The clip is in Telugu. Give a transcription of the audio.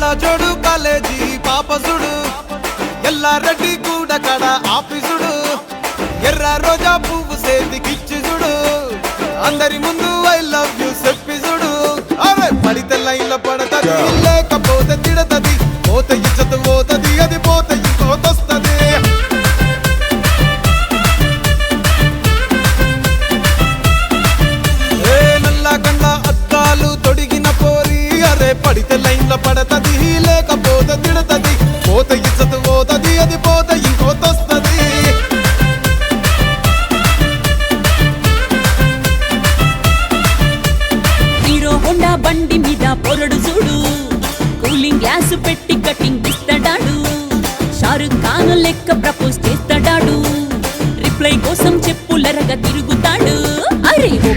కళ్ళ జోడు కాలేజీ పాపసుడు ఎల్లారెడ్డి కూడా కడ ఆఫీసుడు ఎర్ర రోజా పువ్వు సేతికిచ్చి చూడు అందరి ముందు ఐ లవ్ యూ చెప్పి చూడు అరే పడితే లైన్లో పడతది లేకపోతే తిడతది పోత ఇచ్చత పోతది అది పోత ఇంకోతొస్తది నల్ల కండ్ల అద్దాలు తొడిగిన పోరి అరే పడితే లైన్లో పడతది లేకపోతే తిడతది పోత ఇచ్చత పోతది అది పోత ఇంకోతొస్తది హీరో హోండా బండి మీద పొరడు చూడు కూలింగ్ గ్లాస్ పెట్టి కటింగ్ ఇస్తాడాడు షారుఖ్ ఖాన్ లెక్క ప్రపోజ్ చేస్తాడాడు రిప్లై కోసం చెప్పులరగా తిరుగుతాడు అరే ఓకే